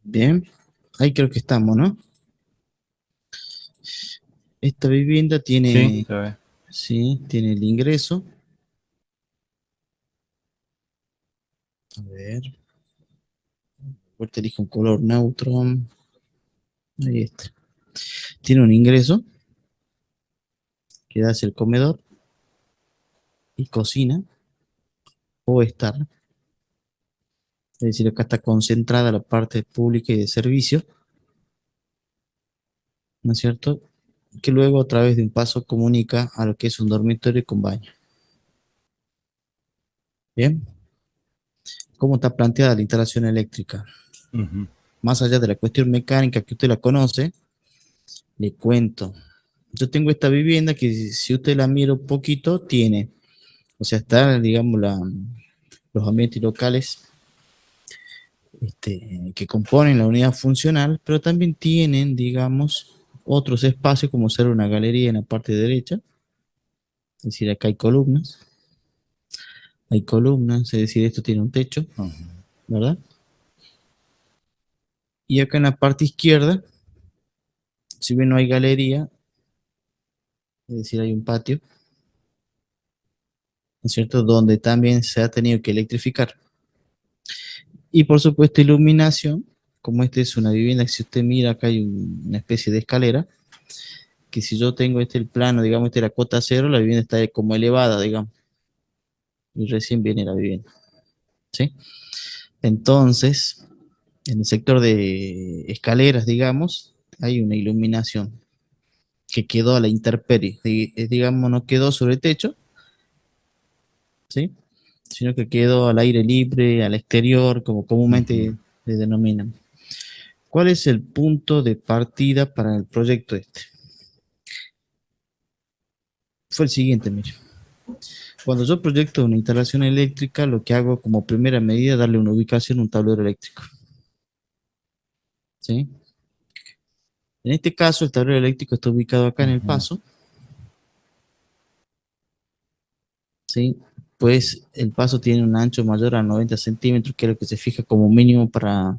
Bien, ahí creo que estamos, ¿no? Esta vivienda Sí, tiene, se ve. sí, tiene el ingreso. A ver, ahorita elijo un color neutro. Ahí está. Tiene un ingreso que da hacia el comedor y cocina o estar. Es decir, acá está concentrada la parte pública y de servicio, ¿no es cierto? Que luego a través de un paso comunica a lo que es un dormitorio con baño. Bien, ¿cómo está planteada la instalación eléctrica? Ujú. Más allá de la cuestión mecánica que usted la conoce, le cuento. Yo tengo esta vivienda que si usted la mira un poquito, tiene, o sea, está, digamos, los ambientes locales que componen la unidad funcional, pero también tienen, digamos, otros espacios como ser una galería en la parte derecha, es decir, acá hay columnas, es decir, esto tiene un techo, Ujú. ¿verdad? Y acá en la parte izquierda, si bien no hay galería, es decir, hay un patio, ¿no es cierto?, donde también se ha tenido que electrificar. Y por supuesto, iluminación, como esta es una vivienda, que si usted mira, acá hay una especie de escalera, que si yo tengo el plano, digamos, la cota cero, la vivienda está como elevada, digamos, y recién viene la vivienda, ¿sí? Entonces, en el sector de escaleras, digamos, hay una iluminación que quedó a la intemperie, digamos, no quedó sobre el techo, ¿sí? Sino que quedó al aire libre, al exterior, como Ujú. comúnmente le denominan. ¿Cuál es el punto de partida para el proyecto este? Fue el siguiente, mire. Cuando yo proyecto una instalación eléctrica, lo que hago como primera medida es darle una ubicación a un tablero eléctrico, ¿sí? En este caso, el tablero eléctrico está ubicado acá en el Ujú. paso, ¿sí? Pues el paso tiene un ancho mayor a 90 centímetros, que es lo que se fija como mínimo para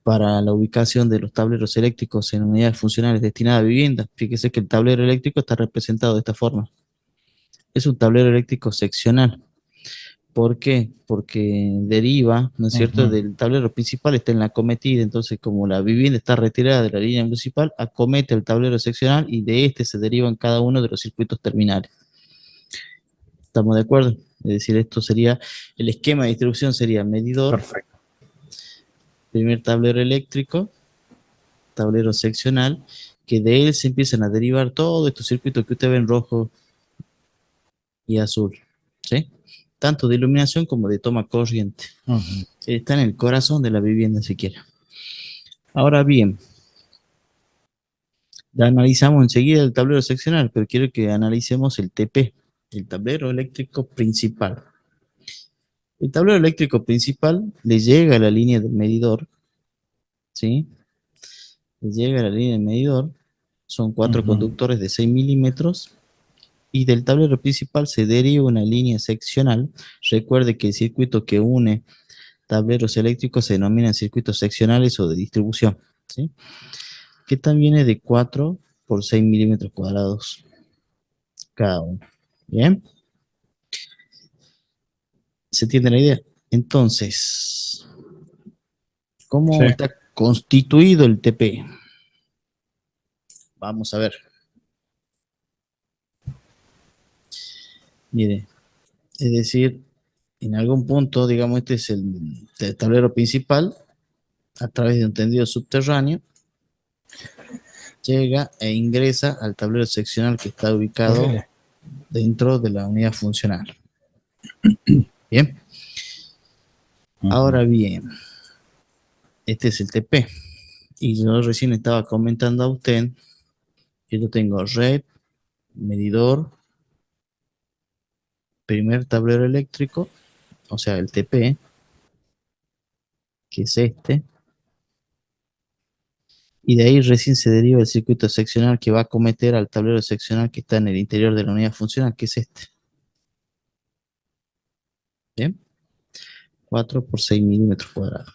la ubicación de los tableros eléctricos en unidades funcionales destinadas a vivienda. Fíjese que el tablero eléctrico está representado de esta forma. Es un tablero eléctrico seccional. ¿Por qué? Porque deriva, ¿no es cierto?, Ujú. del tablero principal, está en la acometida, entonces como la vivienda está retirada de la línea principal, acomete el tablero seccional y de este se derivan cada uno de los circuitos terminales. ¿Estamos de acuerdo? Es decir, esto sería, el esquema de distribución sería medidor, Perfecto. primer tablero eléctrico, tablero seccional, que de él se empiezan a derivar todos estos circuitos que usted ve en rojo y azul, ¿sí? Tanto de iluminación como de toma corriente. Ujú. Está en el corazón de la vivienda siquiera. Ahora bien, ya analizamos enseguida el tablero seccional, pero quiero que analicemos el TP, el tablero eléctrico principal. El tablero eléctrico principal le llega a la línea del medidor, ¿sí? Le llega a la línea del medidor, son cuatro Ujú. conductores de 6 milímetros, y del tablero principal se deriva una línea seccional. Recuerde que el circuito que une tableros eléctricos se denominan circuitos seccionales o de distribución, ¿sí? Que también es de 4 por 6 milímetros cuadrados cada uno. Bien, ¿se entiende la idea? Entonces, Sí. ¿cómo está constituido el TP? Vamos a ver. Mire, es decir, en algún punto, digamos, este es el tablero principal, a través de un tendido subterráneo, llega e ingresa al tablero seccional que está ubicado Ponele. dentro de la unidad funcional. Bien, Ujú. ahora bien, este es el TP. Y yo recién estaba comentando a usted que yo tengo red, medidor, primer tablero eléctrico, o sea, el TP, que es este, y de ahí recién se deriva el circuito seccional que va a acometer al tablero seccional que está en el interior de la unidad funcional, que es este. Bien, 4 por 6 milímetros cuadrados.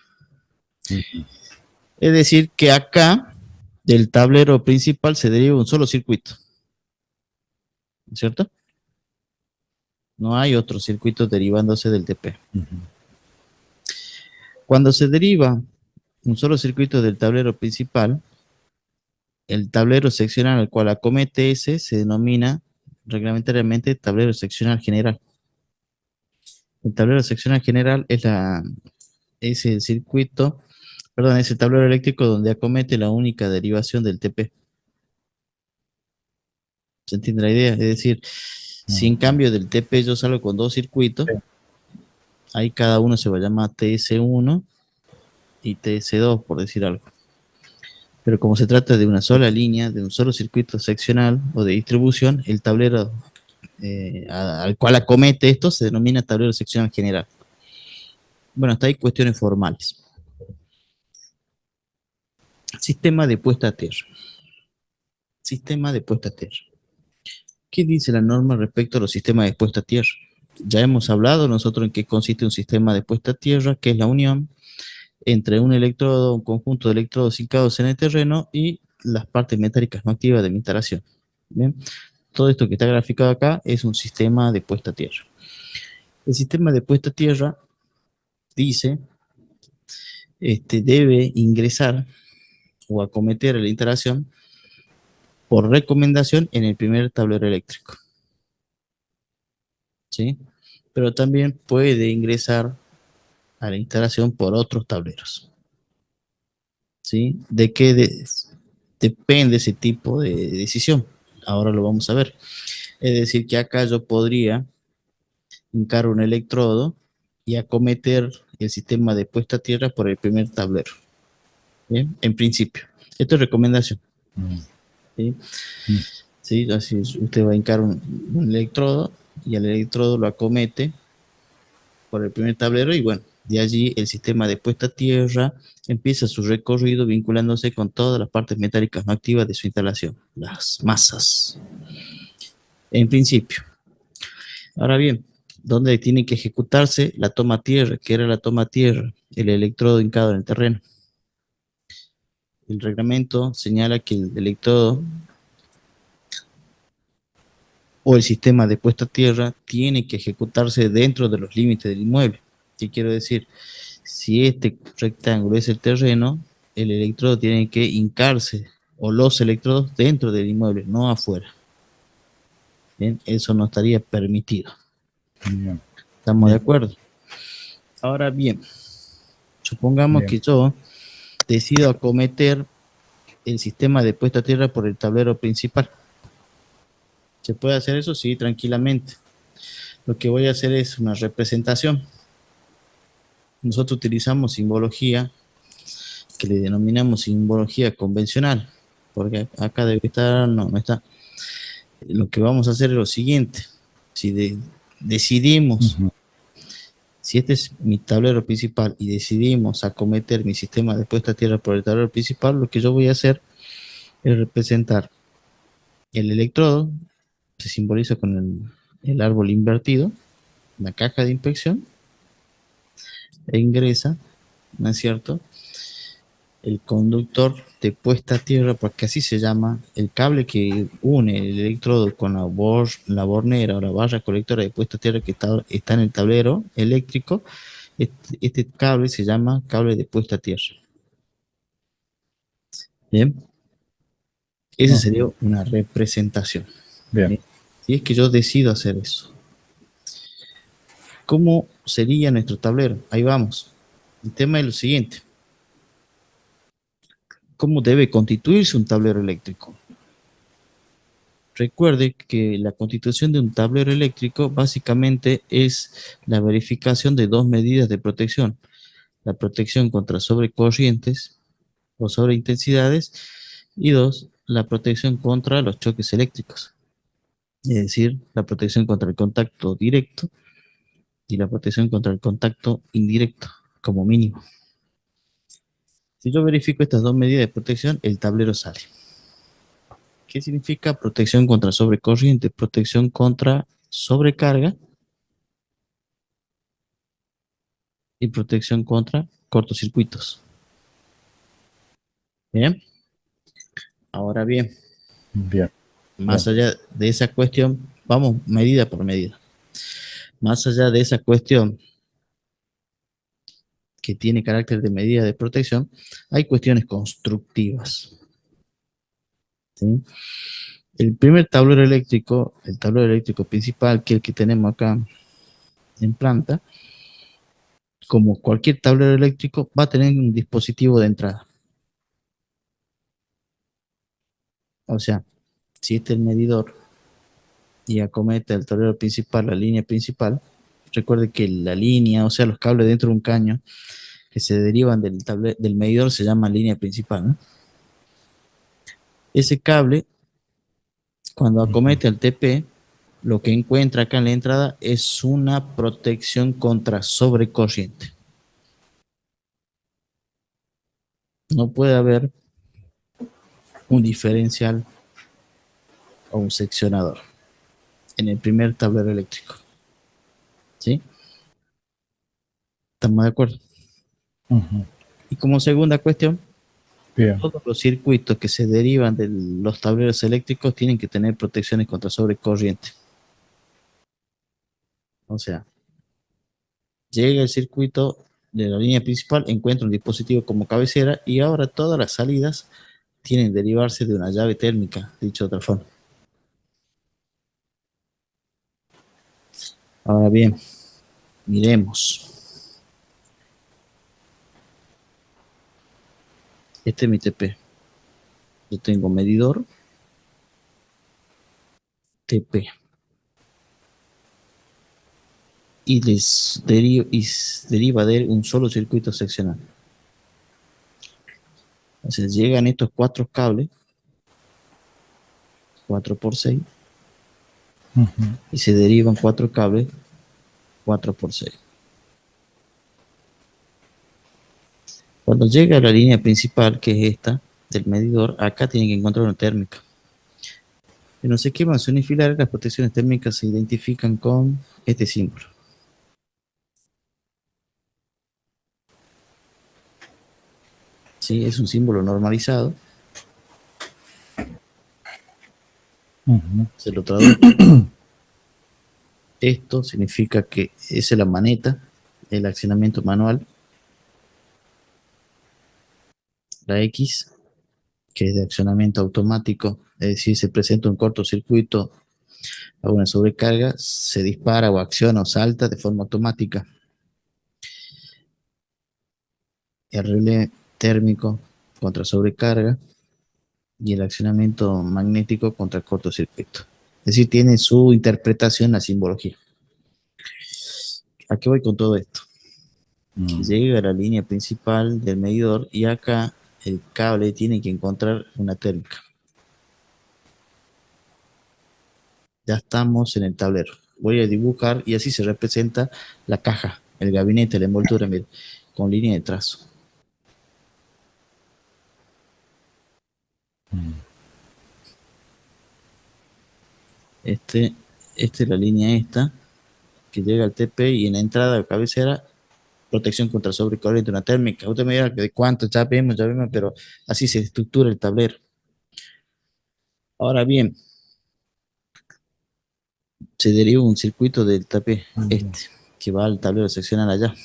Es decir, que acá del tablero principal se deriva un solo circuito, ¿cierto? No hay otro circuito derivándose del TP. Cuando se deriva un solo circuito del tablero principal, el tablero seccional al cual acomete ese se denomina reglamentariamente tablero seccional general. El tablero seccional general es el circuito, perdón, es el tablero eléctrico donde acomete la única derivación del TP. ¿Se entiende la idea? Es decir, si en cambio del TP yo salgo con dos circuitos, ahí cada uno se va a llamar TS1 y TS2, por decir algo. Pero como se trata de una sola línea, de un solo circuito seccional o de distribución, el tablero al cual acomete esto se denomina tablero seccional general. Bueno, hasta ahí cuestiones formales. Sistema de puesta a tierra. Sistema de puesta a tierra. ¿Qué dice la norma respecto a los sistemas de puesta a tierra? Ya hemos hablado nosotros en qué consiste un sistema de puesta a tierra, que es la unión entre un electrodo, un conjunto de electrodos hincados en el terreno y las partes metálicas no activas de mi instalación. ¿Bien? Todo esto que está graficado acá es un sistema de puesta a tierra. El sistema de puesta a tierra dice, debe ingresar o acometer la instalación por recomendación en el primer tablero eléctrico. ¿Sí? Pero también puede ingresar a la instalación por otros tableros. ¿Sí? ¿De qué depende ese tipo de decisión? Ahora lo vamos a ver. Es decir, que acá yo podría hincar un electrodo y acometer el sistema de puesta a tierra por el primer tablero. ¿Bien? En principio. Esto es recomendación. ¿Sí? ¿Sí? Así usted va a hincar un electrodo y el electrodo lo acomete por el primer tablero y bueno, de allí el sistema de puesta a tierra empieza su recorrido vinculándose con todas las partes metálicas no activas de su instalación, las masas, en principio. Ahora bien, ¿dónde tiene que ejecutarse la toma a tierra? ¿Qué era la toma a tierra? El electrodo hincado en el terreno. El reglamento señala que el electrodo o el sistema de puesta a tierra tiene que ejecutarse dentro de los límites del inmueble. ¿Qué quiero decir? Si este rectángulo es el terreno, el electrodo tiene que hincarse, o los electrodos, dentro del inmueble, no afuera. Bien, eso no estaría permitido. Bien. ¿Estamos de acuerdo? Ahora bien, supongamos que yo decido acometer el sistema de puesta a tierra por el tablero principal. ¿Se puede hacer eso? Sí, tranquilamente. Lo que voy a hacer es una representación. Nosotros utilizamos simbología que le denominamos simbología convencional, porque acá debe estar, no está. Lo que vamos a hacer es lo siguiente. Si decidimos, si este es mi tablero principal y decidimos acometer mi sistema de puesta a tierra por el tablero principal, lo que yo voy a hacer es representar el electrodo, se simboliza con el árbol invertido, la caja de inspección, e ingresa, ¿no es cierto?, el conductor de puesta a tierra, porque así se llama, el cable que une el electrodo con la bornera o la barra colectora de puesta a tierra que está en el tablero eléctrico. Este cable se llama cable de puesta a tierra. Bien, esa sería una representación. Bien. Si es que yo decido hacer eso, ¿cómo sería nuestro tablero? Ahí vamos. El tema es lo siguiente: ¿cómo debe constituirse un tablero eléctrico? Recuerde que la constitución de un tablero eléctrico básicamente es la verificación de dos medidas de protección: la protección contra sobrecorrientes o sobreintensidades, y dos, la protección contra los choques eléctricos, es decir, la protección contra el contacto directo y la protección contra el contacto indirecto, como mínimo. Si yo verifico estas dos medidas de protección, el tablero sale. ¿Qué significa protección contra sobrecorriente? Protección contra sobrecarga y protección contra cortocircuitos. Bien, ahora bien, Bien. más allá de esa cuestión, vamos medida por medida. Más allá de esa cuestión que tiene carácter de medida de protección, hay cuestiones constructivas. ¿Sí? El primer tablero eléctrico, el tablero eléctrico principal, que es el que tenemos acá en planta, como cualquier tablero eléctrico, va a tener un dispositivo de entrada. O sea, si este es el medidor y acomete el tablero principal, la línea principal, recuerde que la línea, o sea, los cables dentro de un caño que se derivan del medidor se llama línea principal, ¿no? Ese cable, cuando acomete al TP, lo que encuentra acá en la entrada es una protección contra sobrecorriente. No puede haber un diferencial o un seccionador en el primer tablero eléctrico. ¿Sí? ¿Estamos de acuerdo? Y como segunda cuestión, Bien. todos los circuitos que se derivan de los tableros eléctricos tienen que tener protecciones contra sobrecorriente. O sea, llega el circuito de la línea principal, encuentra un dispositivo como cabecera y ahora todas las salidas tienen que derivarse de una llave térmica, dicho de otra forma. Ahora bien, miremos. Este es mi TP. Yo tengo medidor TP. Y deriva de él un solo circuito seccional. Entonces llegan estos cuatro cables, 4 por 6, y se derivan cuatro cables, 4 por 6. Cuando llega a la línea principal, que es esta, del medidor, acá tiene que encontrar una térmica. En los esquemas unifilares, las protecciones térmicas se identifican con este símbolo. ¿Sí? Es un símbolo normalizado. Se lo traduzco. Esto significa que es la maneta, el accionamiento manual. La X, que es de accionamiento automático, es decir, se presenta un cortocircuito a una sobrecarga, se dispara o acciona o salta de forma automática. El relé térmico contra sobrecarga y el accionamiento magnético contra cortocircuito. Es decir, tiene su interpretación la simbología. ¿A qué voy con todo esto? Que llega a la línea principal del medidor y acá el cable tiene que encontrar una térmica. Ya estamos en el tablero. Voy a dibujar y así se representa la caja, el gabinete, la envoltura, mire, con línea de trazo. Este es la línea esta, que llega al TP y en la entrada de cabecera, protección contra sobrecorriente, una térmica. Usted me dirá de cuánto, ya vemos, pero así se estructura el tablero. Ahora bien, se deriva un circuito del TP, que va al tablero seccional allá.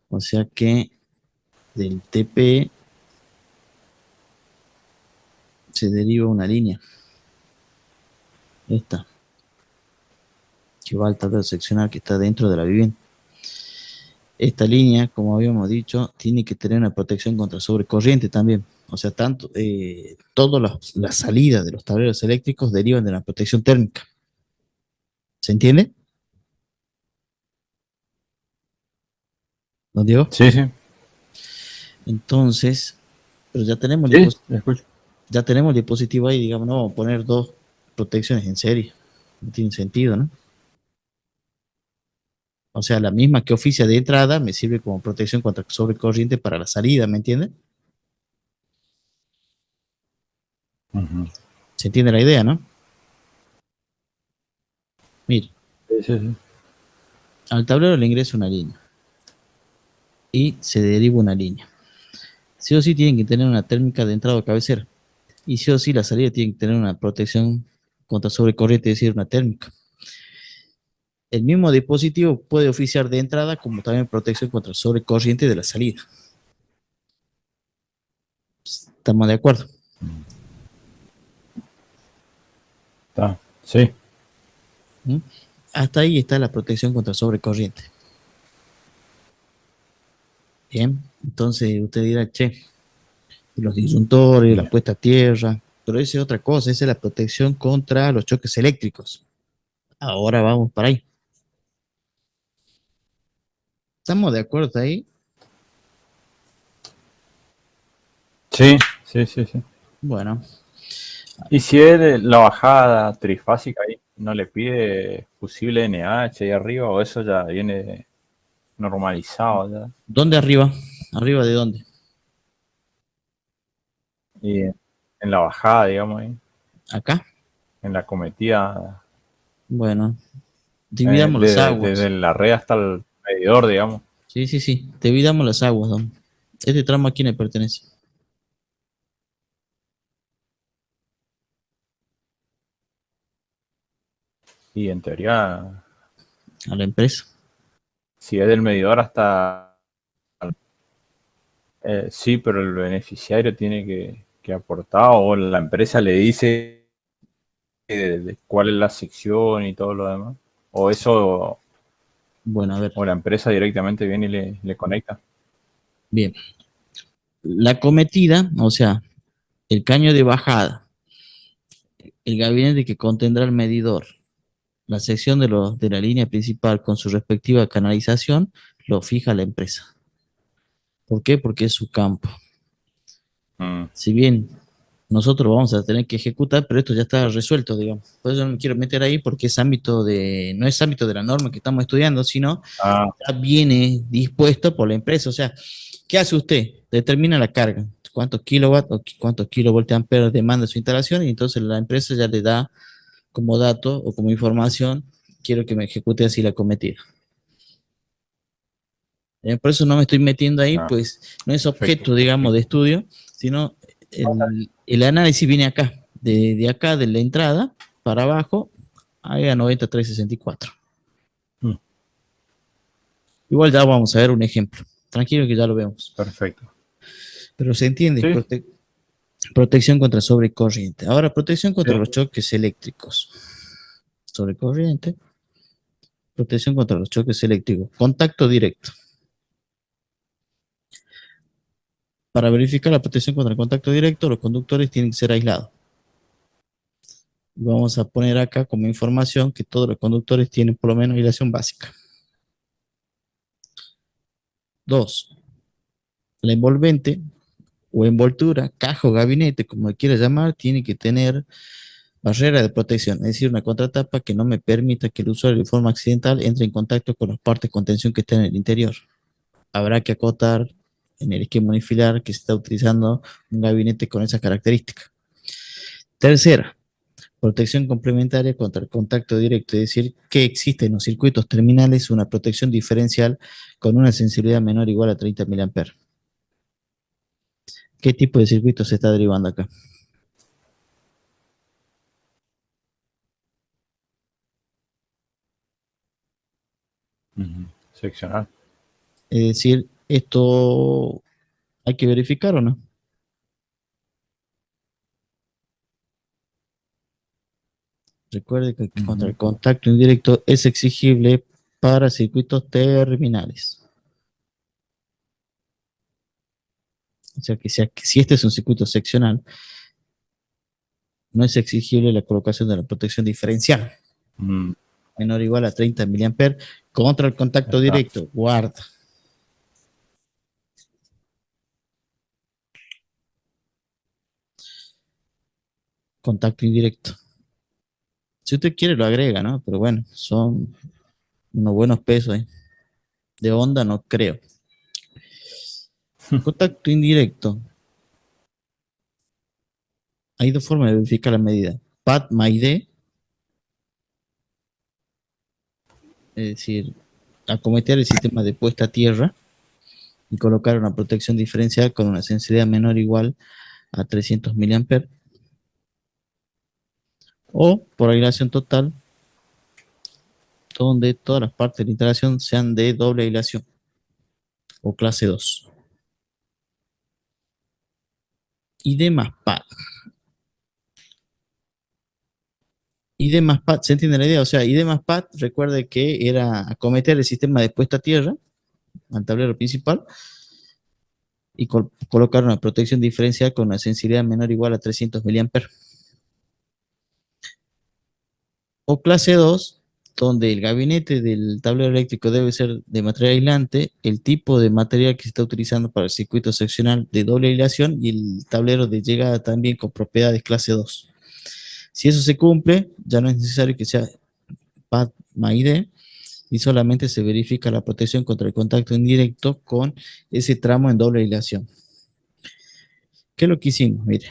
O sea que del TP se deriva una línea, esta, que va al tablero seccional que está dentro de la vivienda. Esta línea, como habíamos dicho, tiene que tener una protección contra sobrecorriente también. O sea, todas las salidas de los tableros eléctricos derivan de la protección térmica. ¿Se entiende? ¿No, Diego? Sí, sí. Entonces, pero Sí, escucho. ya tenemos el dispositivo ahí, digamos, no vamos a poner dos protecciones en serie. No tiene sentido, ¿no? O sea, la misma que oficia de entrada me sirve como protección contra sobrecorriente para la salida, ¿me entiende? ¿Se entiende la idea, no? Mire, Sí, sí, sí. al tablero le ingresa una línea y se deriva una línea. sí o sí tienen que tener una térmica de entrada o cabecera. Y sí o sí la salida tiene que tener una protección contra sobrecorriente, es decir, una térmica. El mismo dispositivo puede oficiar de entrada como también protección contra sobrecorriente de la salida. ¿Estamos de acuerdo? Está. Sí. ¿Mm? Hasta ahí está la protección contra sobrecorriente. Bien, entonces usted dirá, che, los disyuntores, la Bien. puesta a tierra, pero esa es otra cosa, esa es la protección contra los choques eléctricos. Ahora vamos para ahí. ¿Estamos de acuerdo ahí? Sí, sí, sí, sí. Bueno, Y si es la bajada trifásica ahí, ¿no le pide fusible NH ahí arriba o eso ya viene normalizado ya? ¿dónde arriba? ¿Arriba de dónde? Y en la bajada, digamos, ahí, ¿Acá? en la cometida, Bueno, dividamos las desde aguas. la red hasta el medidor, digamos. Sí, sí, sí, dividamos las aguas, don. Este tramo a quién le pertenece, Y en teoría, a la empresa. si es del medidor hasta... sí, pero el beneficiario tiene que aportar o la empresa le dice de cuál es la sección y todo lo demás. O eso, Bueno, a ver, o la empresa directamente viene y le conecta. bien. La cometida, o sea, el caño de bajada, el gabinete que contendrá el medidor, la sección de la línea principal con su respectiva canalización, lo fija la empresa. ¿Por qué? Porque es su campo. Mm, Si bien nosotros vamos a tener que ejecutar, pero esto ya está resuelto, digamos. Por eso no me quiero meter ahí porque es ámbito no es ámbito de la norma que estamos estudiando, sino ah, ya viene dispuesto por la empresa. O sea, ¿qué hace usted? Determina la carga, cuántos kilowatts o cuántos kilovoltiamperes demanda su instalación y entonces la empresa ya le da como dato o como información, quiero que me ejecute así la cometida. Por eso no me estoy metiendo ahí, ah, pues no es perfecto, objeto, digamos, de perfecto. estudio, sino el análisis viene acá, de acá, de la entrada para abajo, ahí a 9364. Mm, Igual ya vamos a ver un ejemplo. Tranquilo que ya lo vemos. perfecto. Pero se entiende, Sí, protección contra sobrecorriente. Ahora, protección contra sí. los choques eléctricos. Sobrecorriente, protección contra los choques eléctricos. Contacto directo. Para verificar la protección contra el contacto directo, los conductores tienen que ser aislados. Y vamos a poner acá como información que todos los conductores tienen por lo menos aislación básica. Dos, la envolvente o envoltura, caja o gabinete, como quiera llamar, tiene que tener barrera de protección, es decir, una contratapa que no me permita que el usuario de forma accidental entre en contacto con las partes de contención que estén en el interior. Habrá que acotar en el esquema unifilar que se está utilizando un gabinete con esas características. Tercera, protección complementaria contra el contacto directo, es decir, que existe en los circuitos terminales una protección diferencial con una sensibilidad menor o igual a 30 mA. ¿Qué tipo de circuito se está derivando acá? Ujú. Seccional. Es decir, esto hay que verificar o no. Recuerde que contra Ujú. el contacto indirecto es exigible para circuitos terminales. O sea que si este es un circuito seccional, no es exigible la colocación de la protección diferencial, Mm, menor o igual a 30 mA contra el contacto está. directo. Guarda, contacto indirecto. Si usted quiere lo agrega, ¿no? Pero bueno, son unos buenos pesos, ¿eh? De onda no creo. Contacto indirecto. Hay dos formas de verificar la medida. PAD-MAID, es decir, acometer el sistema de puesta a tierra, y colocar una protección diferencial con una sensibilidad menor o igual a 300 mA, o por aislación total, donde todas las partes de la instalación sean de doble aislación o clase 2. ID más PAD. ID más PAD, ¿se entiende la idea? O sea, ID más PAD, recuerde que era acometer el sistema de puesta a tierra al tablero principal y colocar una protección diferencial con una sensibilidad menor o igual a 300 mA. O clase 2, donde el gabinete del tablero eléctrico debe ser de material aislante, el tipo de material que se está utilizando para el circuito seccional de doble aislación y el tablero de llegada también con propiedades clase 2. Si eso se cumple, ya no es necesario que sea PAD MAID y solamente se verifica la protección contra el contacto indirecto con ese tramo en doble aislación. ¿Qué es lo que hicimos? Mire,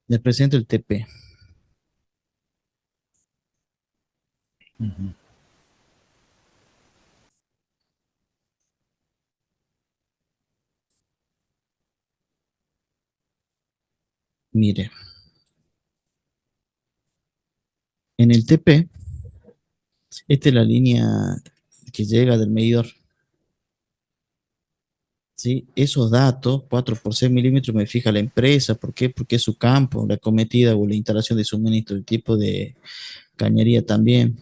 les presento el TP. Ujú. Mire, en el TP, esta es la línea que llega del medidor. ¿Sí? Esos datos, 4 por 6 milímetros, me fija la empresa. ¿Por qué? Porque es su campo, la cometida o la instalación de suministro, el tipo de cañería también.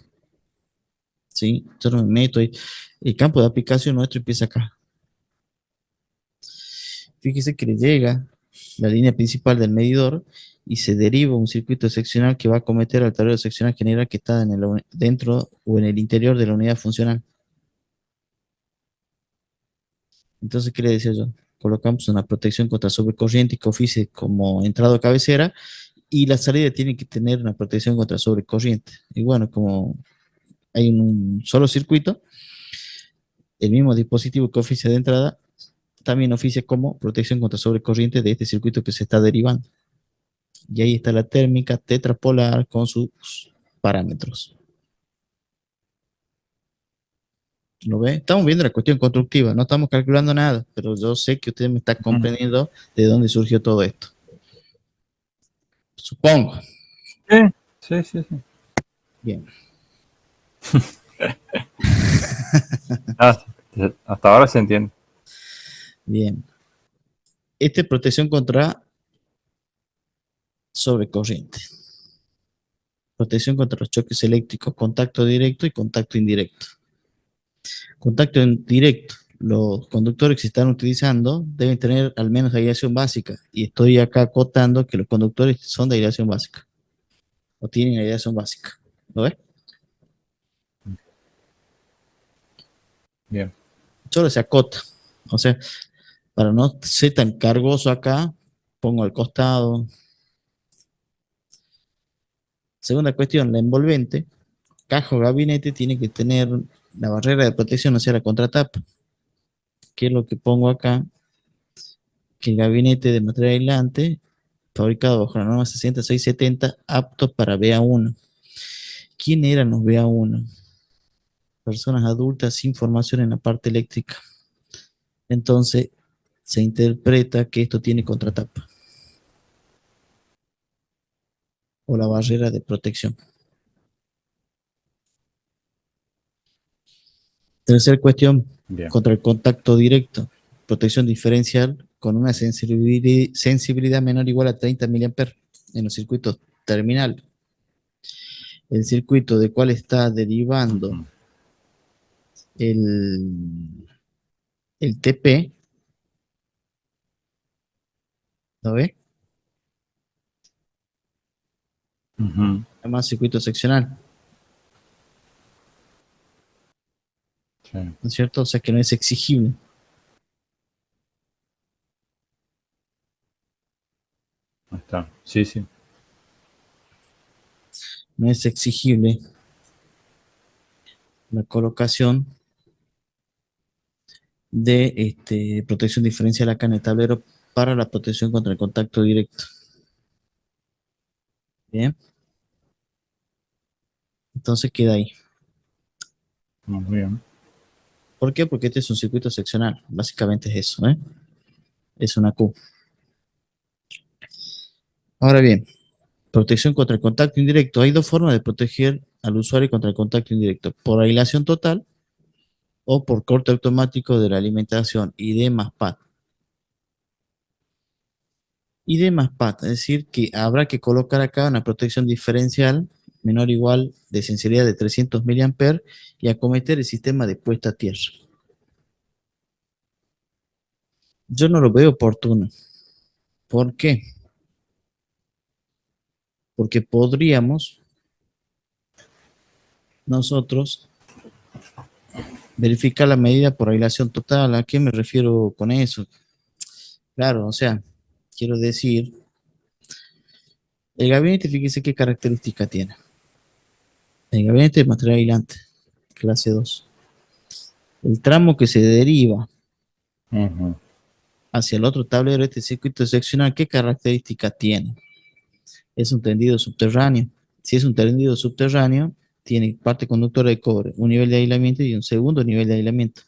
¿Sí? Yo no me meto ahí. El campo de aplicación nuestro empieza acá. Fíjese que le llega la línea principal del medidor y se deriva un circuito seccional que va a cometer al tablero seccional general que está en dentro o en el interior de la unidad funcional. Entonces, ¿qué le decía yo? Colocamos una protección contra sobrecorriente que oficie como entrada o cabecera y la salida tiene que tener una protección contra sobrecorriente. Y bueno, como hay un solo circuito, el mismo dispositivo que oficia de entrada también oficia como protección contra sobrecorriente de este circuito que se está derivando. Y ahí está la térmica tetrapolar con sus parámetros. ¿Lo ve? Estamos viendo la cuestión constructiva, no estamos calculando nada, pero yo sé que usted me está comprendiendo de dónde surgió todo esto. Supongo. Sí, sí, sí. Bien. Ah, hasta ahora se entiende. Bien. Esta es protección contra sobrecorriente. Protección contra los choques eléctricos, contacto directo y contacto indirecto. Contacto directo. Los conductores que se están utilizando deben tener al menos aislación básica. Y estoy acá acotando que los conductores son de aislación básica. O tienen aislación básica. ¿Lo ves? Bien. Solo se acota. O sea, para no ser tan cargoso acá, pongo al costado. Segunda cuestión, la envolvente. Caja o gabinete tiene que tener la barrera de protección, o sea, la contratapa. ¿Qué es lo que pongo acá? Que el gabinete de material aislante, fabricado bajo la norma 60670, apto para BA1. ¿Quién eran los BA1? Personas adultas sin formación en la parte eléctrica. Entonces, se interpreta que esto tiene contratapa o la barrera de protección. Tercera cuestión, Bien. contra el contacto directo, protección diferencial con una sensibilidad menor o igual a 30 mA en los circuitos terminal. El circuito de cual está derivando Ujú. el, el TP, ¿lo ve? Ujú. Además, circuito seccional, Sí, ahí ¿no es cierto? O sea que no es exigible. está. Sí, sí. No es exigible la colocación de protección diferencial acá en el tablero para la protección contra el contacto directo. Bien, entonces queda ahí. Muy bien. ¿Por qué? Porque este es un circuito seccional. Básicamente es eso, ¿eh? Es una Q. Ahora bien, protección contra el contacto indirecto. Hay dos formas de proteger al usuario contra el contacto indirecto. Por aislación total o por corte automático de la alimentación. ID más PAD. ID más PAD. Es decir, que habrá que colocar acá una protección diferencial menor o igual de sensibilidad de 300 mA y acometer el sistema de puesta a tierra. Yo no lo veo oportuno. ¿Por qué? Porque podríamos nosotros verificar la medida por aislación total. ¿A qué me refiero con eso? Claro, o sea, quiero decir, el gabinete, fíjese qué característica tiene. El gabinete de material aislante, clase 2. El tramo que se deriva hacia el otro tablero de este circuito seccional, ¿qué característica tiene? Es un tendido subterráneo. Si es un tendido subterráneo, tiene parte conductora de cobre, un nivel de aislamiento y un segundo nivel de aislamiento.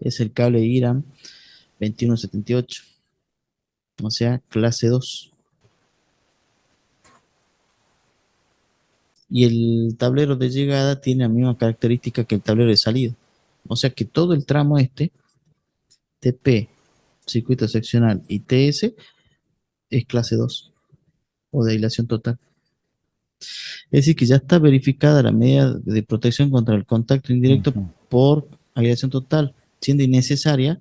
Es el cable IRAM 2178, o sea, clase 2. Y el tablero de llegada tiene la misma característica que el tablero de salida. O sea que todo el tramo este, TP, circuito seccional y TS, es clase 2 o de aislación total. Es decir, que ya está verificada la medida de protección contra el contacto indirecto por aislación total, siendo innecesaria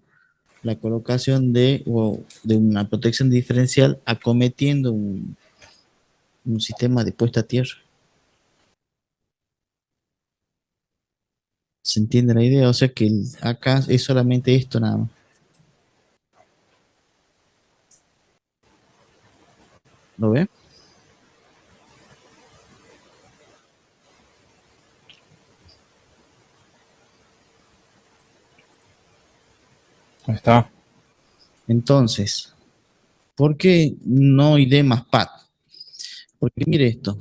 la colocación de una protección diferencial acometiendo un sistema de puesta a tierra. ¿Se entiende la idea? O sea que acá es solamente esto nada más. ¿Lo ve? Ahí está. Entonces, ¿por qué no ID más PAD? Porque mire esto.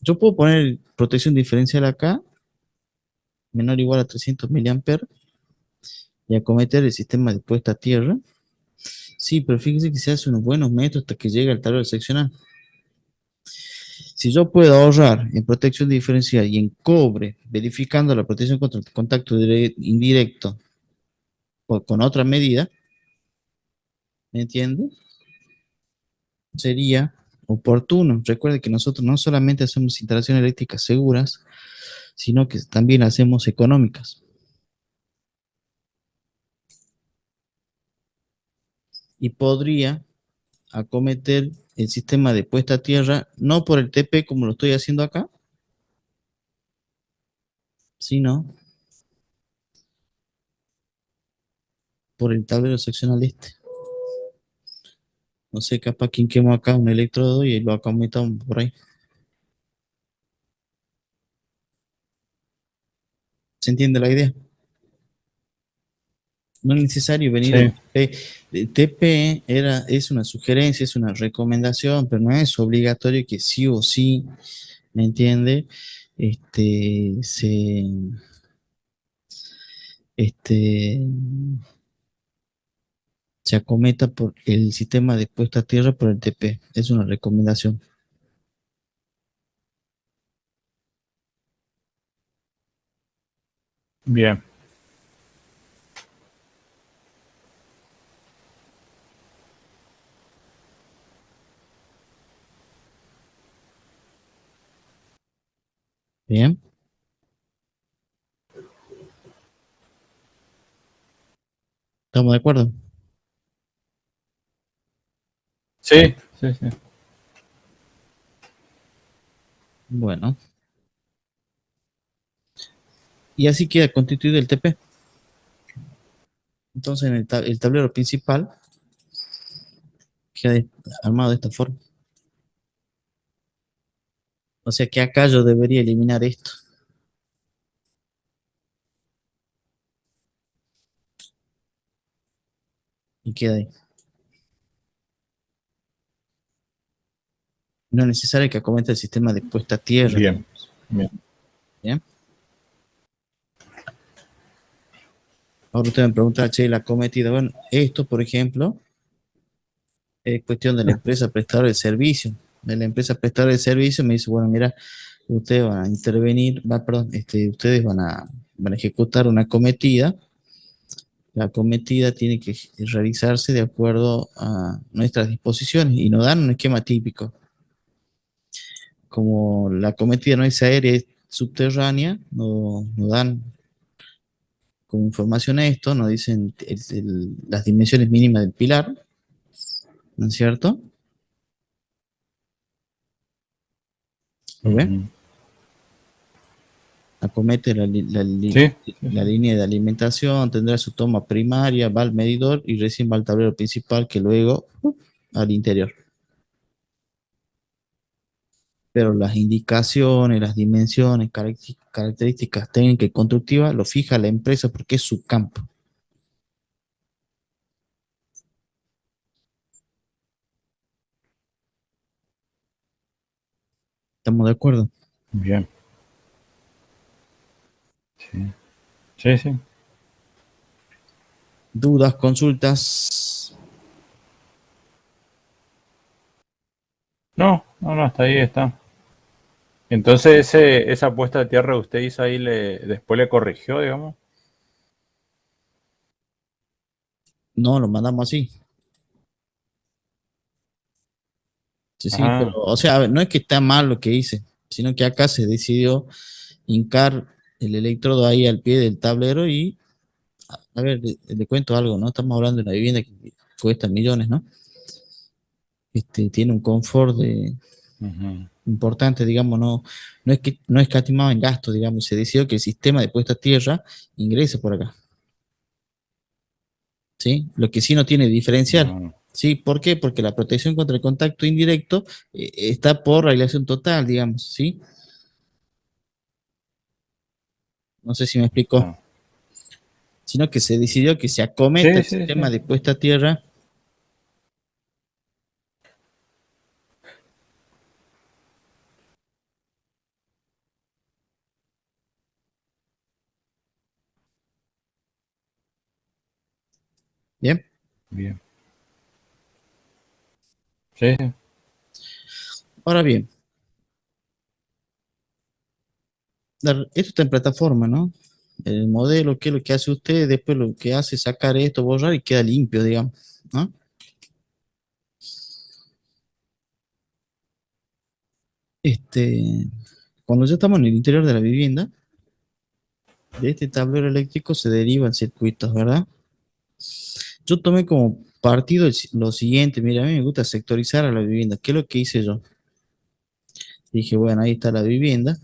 Yo puedo poner protección diferencial acá, menor o igual a 300 mA, y acometer el sistema de puesta a tierra. Sí, pero fíjese que se hace unos buenos metros hasta que llega al tablero seccional. Si yo puedo ahorrar en protección diferencial y en cobre, verificando la protección contra el contacto indirecto con otra medida, ¿me entiende? Sería oportuno. Recuerde que nosotros no solamente hacemos instalaciones eléctricas seguras, sino que también hacemos económicas. Y podría acometer el sistema de puesta a tierra, no por el TP como lo estoy haciendo acá, sino por el tablero seccional este. No sé, capaz quien quemó acá un electrodo y lo acometa por ahí. ¿Se entiende la idea? No es necesario venir Sí. al TP. El TP es una sugerencia, es una recomendación, pero no es obligatorio que sí o sí, ¿me entiende? Se, este, se acometa por el sistema de puesta a tierra por el TP. Es una recomendación. Bien. Bien, ¿estamos de acuerdo? Sí, sí, sí. Bueno, y así queda constituido el TP. Entonces, el tablero principal queda armado de esta forma. O sea que acá yo debería eliminar esto. Y queda ahí. No es necesario que acometa el sistema de puesta a tierra, Bien. digamos. Bien. ¿Bien? Ahora usted me pregunta, che, la cometida. Bueno, esto, por ejemplo, es cuestión de la empresa prestadora de servicio. De la empresa prestadora de servicio me dice, bueno, mira, ustedes van a intervenir, perdón, ustedes van a ejecutar una cometida. La cometida tiene que realizarse de acuerdo a nuestras disposiciones y nos dan un esquema típico. Como la cometida no es aérea, es subterránea, nos dan como información a esto, nos dicen las dimensiones mínimas del pilar, ¿no es cierto? ¿Lo ven? Ujú. Acomete Sí, sí, la sí. línea de alimentación, tendrá su toma primaria, va al medidor y recién va al tablero principal que luego al interior. Pero las indicaciones, las dimensiones, características técnicas y constructivas lo fija la empresa porque es su campo. ¿Estamos de acuerdo? Bien. Sí, sí, sí. Dudas, consultas. No, no, no, hasta ahí está. Entonces esa puesta de tierra que usted hizo ahí después le corrigió, digamos. No, lo mandamos así. Sí, sí, pero, Ajá. o sea, a ver, no es que está mal lo que hice, sino que acá se decidió hincar el electrodo ahí al pie del tablero y, a ver, le cuento algo, ¿no? Estamos hablando de una vivienda que cuesta millones, ¿no? Tiene un confort Ujú. importante, digamos, no es que no escatimaba en gastos, digamos, se decidió que el sistema de puesta a tierra ingrese por acá, ¿sí? Lo que sí no tiene diferencial, Ah, ¿sí? ¿Por qué? Porque la protección contra el contacto indirecto está por realización total, digamos, ¿sí? No sé si me explico. está. Sino que se decidió que se acometa Sí, el sí, sistema sí. de puesta a tierra. Bien, Bien. Sí, sí. ahora bien, esto está en plataforma, ¿no? El modelo, ¿qué es lo que hace usted? Después lo que hace es sacar esto, borrar y queda limpio, digamos, ¿no? Este, Cuando ya estamos en el interior de la vivienda, de este tablero eléctrico se derivan circuitos, ¿verdad? Yo tomé como partido lo siguiente, mira, a mí me gusta sectorizar a la vivienda. ¿Qué es lo que hice yo? Dije, bueno, ahí está la vivienda.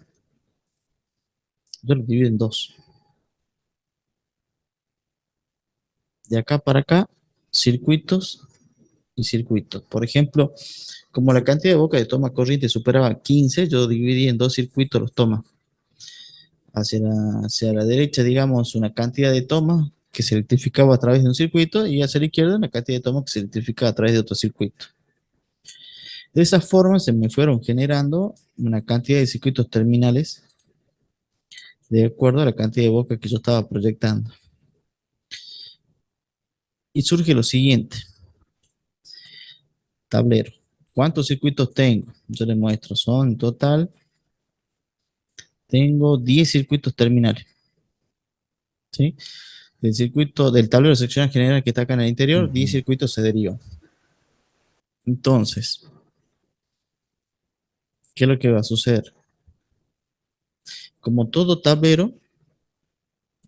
Yo lo divido en dos. De acá para acá, circuitos y circuitos. Por ejemplo, como la cantidad de boca de toma corriente superaba 15, yo dividí en dos circuitos los tomas. Hacia la derecha, digamos, una cantidad de tomas que se electrificaba a través de un circuito y hacia la izquierda una cantidad de tomas que se electrificaba a través de otro circuito. De esa forma se me fueron generando una cantidad de circuitos terminales de acuerdo a la cantidad de boca que yo estaba proyectando. Y surge lo siguiente, tablero. ¿Cuántos circuitos tengo? Yo les muestro, son en total, tengo 10 circuitos terminales. ¿Sí? Del circuito, del tablero de sección general que está acá en el interior, 10 Ujú. circuitos se derivan. Entonces, ¿qué es lo que va a suceder? Como todo tablero,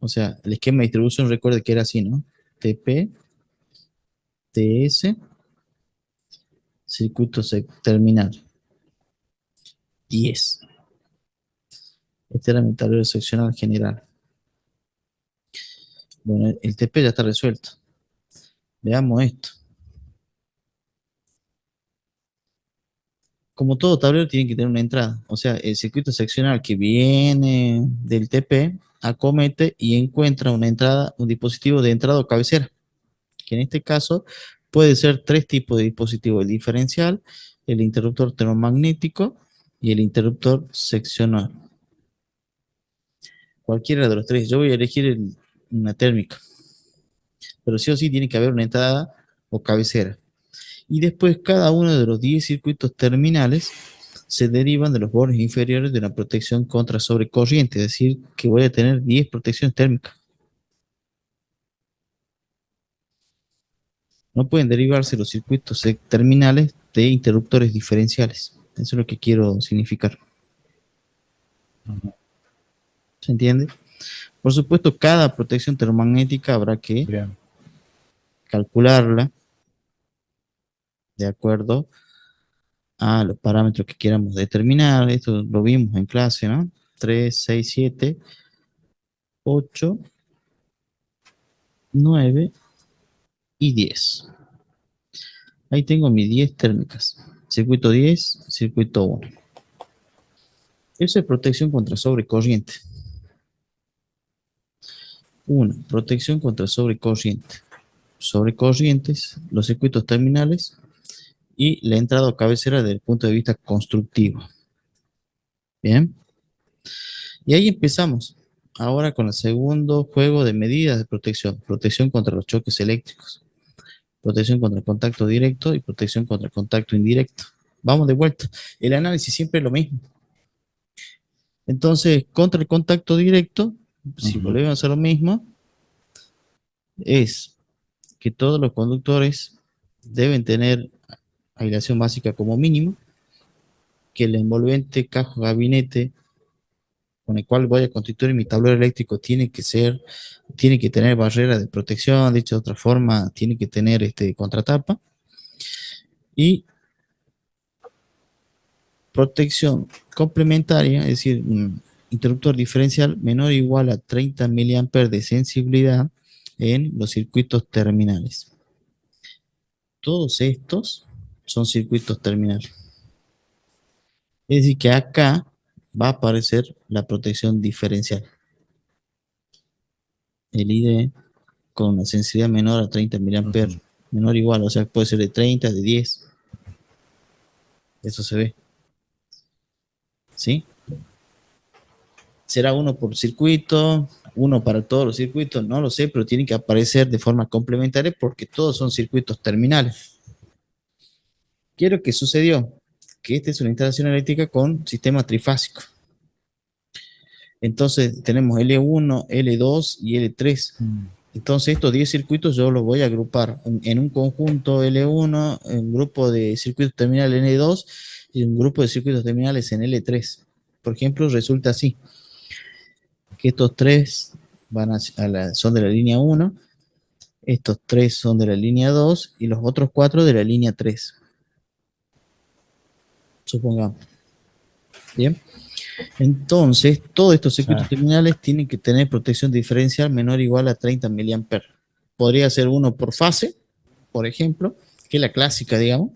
o sea, el esquema de distribución, recuerde que era así, ¿no? TP, TS, circuito terminal, 10. Este era mi tablero seccional general. Bueno, el TP ya está resuelto. Veamos esto. Como todo tablero tiene que tener una entrada. O sea, el circuito seccional que viene del TP acomete y encuentra una entrada, un dispositivo de entrada o cabecera, que en este caso puede ser tres tipos de dispositivos: el diferencial, el interruptor termomagnético y el interruptor seccional. Cualquiera de los tres. Yo voy a elegir una térmica. pero sí o sí tiene que haber una entrada o cabecera. Y después cada uno de los 10 circuitos terminales se derivan de los bordes inferiores de una protección contra sobrecorriente, es decir, que voy a tener 10 protecciones térmicas. No pueden derivarse los circuitos terminales de interruptores diferenciales. Eso es lo que quiero significar. ¿Se entiende? Por supuesto, cada protección termomagnética habrá que Bien. calcularla de acuerdo a los parámetros que queramos determinar. Esto lo vimos en clase, ¿no? 3, 6, 7, 8, 9 y 10. Ahí tengo mis 10 térmicas. Circuito 10, circuito 1. Eso es protección contra sobrecorriente. 1. Protección contra sobrecorriente. Sobrecorrientes, los circuitos terminales y la entrada o cabecera desde el punto de vista constructivo. Bien. Y ahí empezamos. Ahora con el segundo juego de medidas de protección. Protección contra los choques eléctricos. Protección contra el contacto directo y protección contra el contacto indirecto. Vamos de vuelta. El análisis siempre es lo mismo. Entonces, contra el contacto directo, si volvemos a hacer lo mismo, es que todos los conductores deben tener aislación básica como mínimo, que el envolvente cajo gabinete con el cual voy a constituir mi tablero eléctrico tiene que tener barrera de protección, dicho de otra forma, tiene que tener contratapa y protección complementaria, es decir, un interruptor diferencial menor o igual a 30 mA de sensibilidad en los circuitos terminales. Todos estos son circuitos terminales. Es decir, que acá va a aparecer la protección diferencial. El ID con una sensibilidad menor a 30 mA, menor o igual, o sea, puede ser de 30, de 10. Eso se ve. ¿Sí? ¿Será uno por circuito, uno para todos los circuitos? No lo sé, pero tiene que aparecer de forma complementaria porque todos son circuitos terminales. ¿Qué es lo que sucedió? Que esta es una instalación eléctrica con sistema trifásico. Entonces tenemos L1, L2 y L3. Entonces estos 10 circuitos yo los voy a agrupar en un conjunto L1, en un grupo de circuitos terminales L2 y un grupo de circuitos terminales en L3. Por ejemplo, resulta así, que estos 3 son de la línea 1, estos 3 son de la línea 2 y los otros 4 de la línea 3. Supongamos. Bien. Entonces, todos estos circuitos terminales tienen que tener protección diferencial menor o igual a 30 mA. Podría ser uno por fase, por ejemplo, que es la clásica, digamos.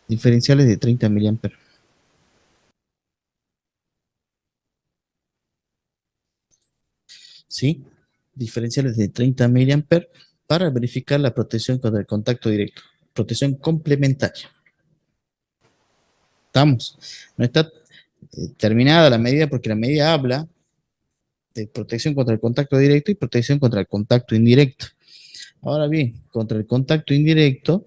Diferenciales de 30 mA. ¿Sí? Diferenciales de 30 mA para verificar la protección contra el contacto directo. Protección complementaria. ¿Estamos? No está terminada la medida porque la medida habla de protección contra el contacto directo y protección contra el contacto indirecto. Ahora bien, contra el contacto indirecto,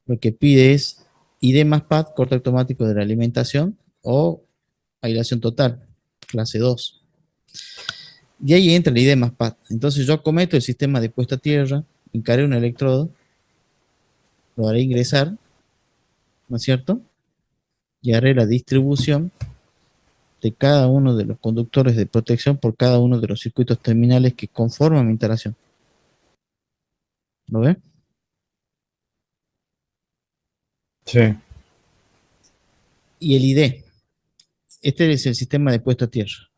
lo que pide es ID más PAD, corte automático de la alimentación, o aislación total, clase 2. Y ahí entra el ID más PAD. Entonces yo acometo el sistema de puesta a tierra, encaré un electrodo, lo haré ingresar, ¿no es cierto? Y haré la distribución de cada uno de los conductores de protección por cada uno de los circuitos terminales que conforman mi instalación. ¿Lo ven? Sí. Y el ID. Este es el sistema de puesta a tierra.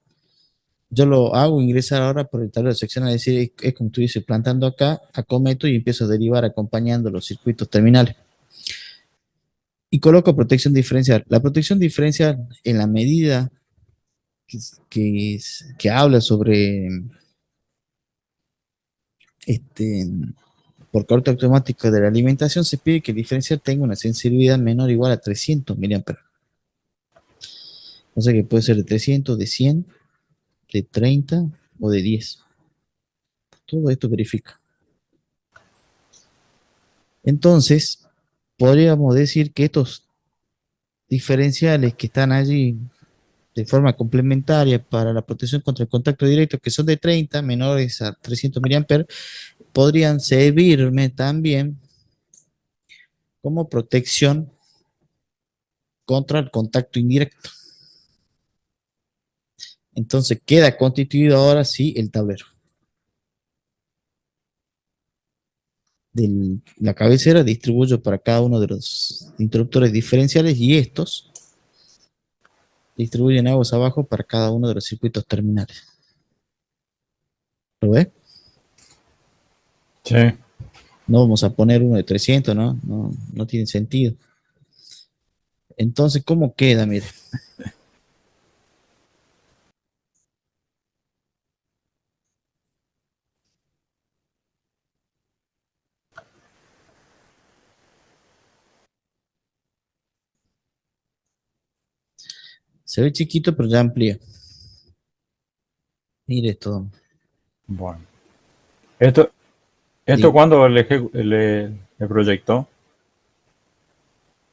Yo lo hago ingresar ahora por el tablero de sección, es decir, es como estuviese plantando acá, acometo y empiezo a derivar acompañando los circuitos terminales. Y coloco protección diferencial. La protección diferencial, en la medida que habla sobre por corte automático de la alimentación, se pide que el diferencial tenga una sensibilidad menor o igual a 300 miliamperes. O sea que puede ser de 300, de 100, de 30 o de 10. Todo esto verifica. Entonces, podríamos decir que estos diferenciales que están allí de forma complementaria para la protección contra el contacto directo, que son de 30 menores a 300 miliamperes, podrían servirme también como protección contra el contacto indirecto. Entonces queda constituido ahora sí el tablero. De la cabecera distribuyo para cada uno de los interruptores diferenciales y estos distribuyen aguas abajo para cada uno de los circuitos terminales. ¿Lo ves? Sí. No vamos a poner uno de 300, ¿no? No tiene sentido. Entonces, ¿cómo queda? Mire. Se ve chiquito, pero ya amplía. Mire esto. Bueno. ¿Esto Digo, cuándo le proyectó?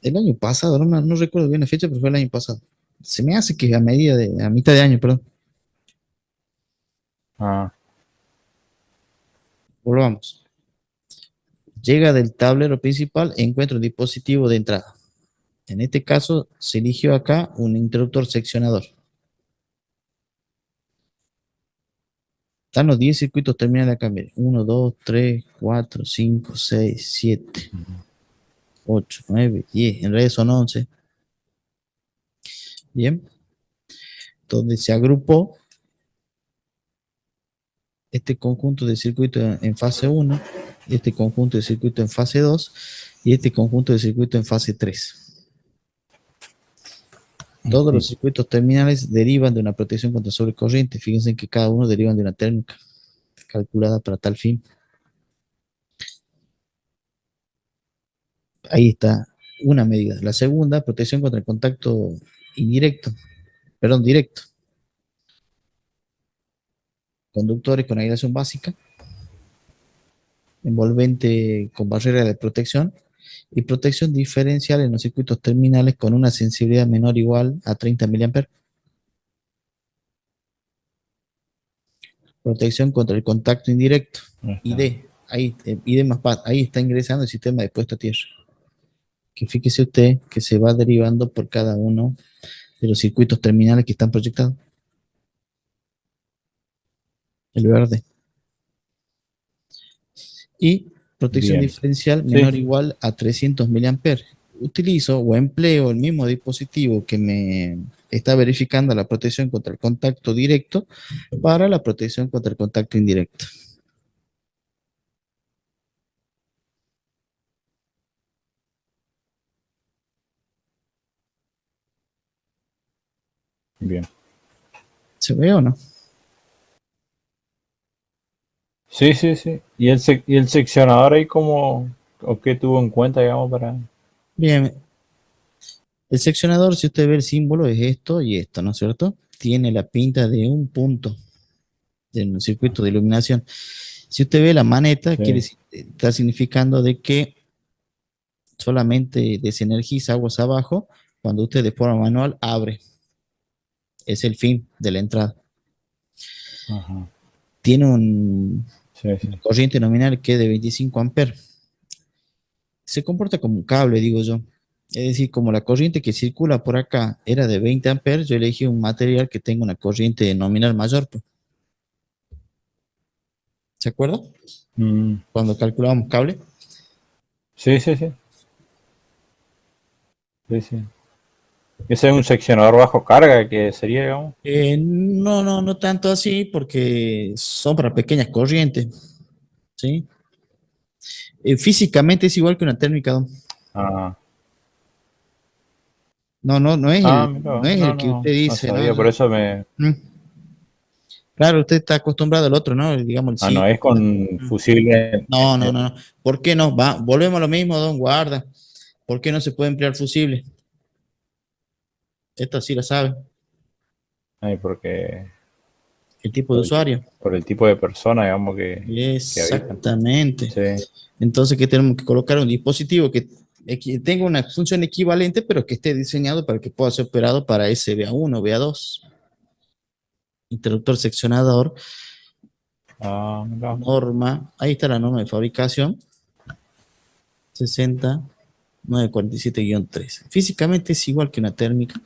el año pasado, no recuerdo bien la fecha, pero fue el año pasado. Se me hace que a mitad de año, perdón. Ah, Volvamos. Llega del tablero principal, encuentra un dispositivo de entrada. En este caso, se eligió acá un interruptor seccionador. Están los 10 circuitos terminales acá, miren. 1, 2, 3, 4, 5, 6, 7, 8, 9, 10. En realidad son 11. Bien. Donde se agrupó este conjunto de circuitos en fase 1, este conjunto de circuitos en fase 2 y este conjunto de circuitos en fase 3. Todos los circuitos terminales derivan de una protección contra sobrecorriente. Fíjense que cada uno deriva de una térmica calculada para tal fin. Ahí está una medida. La segunda, protección contra el contacto indirecto, perdón, directo. Conductores con aislación básica, envolvente con barrera de protección y protección diferencial en los circuitos terminales con una sensibilidad menor o igual a 30 mA. Protección contra el contacto indirecto. ID, ahí, ID más PAD, ahí está ingresando el sistema de puesta a tierra. Que fíjese usted que se va derivando por cada uno de los circuitos terminales que están proyectados. El verde. Y protección bien. diferencial menor o Sí, igual a 300 mA. Utilizo o empleo el mismo dispositivo que me está verificando la protección contra el contacto directo para la protección contra el contacto indirecto. bien. ¿Se ve o no? Sí, sí, sí. ¿Y el seccionador ahí cómo, o qué tuvo en cuenta, digamos, para... Bien, el seccionador, si usted ve el símbolo, es esto y esto, ¿no es cierto? Tiene la pinta de un punto en un circuito de iluminación. Si usted ve la maneta, quiere Sí, decir, está significando de que solamente desenergiza aguas abajo cuando usted de forma manual abre. Es el fin de la entrada. ajá. Tiene Sí, una sí. corriente nominal que es de 25 amperes. Se comporta como un cable, digo yo. Es decir, como la corriente que circula por acá era de 20 amperes, yo elegí un material que tenga una corriente nominal mayor, pues. ¿Se acuerda? Mm, Cuando calculábamos cable. sí, sí, sí. Sí, sí. Ese es un seccionador bajo carga que sería, digamos. No tanto así, porque son para pequeñas corrientes, ¿sí? Físicamente es igual que una térmica. Ah, No, no, ah, no mira, es no, el que usted no dice, ¿no? sabía, por eso me... Mm. Claro, usted está acostumbrado al otro, ¿no? Digamos, el Ah, no, sí. es con fusible. No, no, no, no. ¿Por qué no? Volvemos a lo mismo, don guarda. ¿Por qué no se puede emplear fusible? Esto sí lo sabe. Porque El tipo de usuario. por el tipo de persona, digamos, que habitan. Exactamente. Sí. Entonces, ¿qué tenemos que colocar? Un dispositivo que tenga una función equivalente, pero que esté diseñado para que pueda ser operado para SBA1, BA2. Interruptor seccionador, Ah, mira. norma, ahí está la norma de fabricación, 60947-3. Físicamente es igual que una térmica,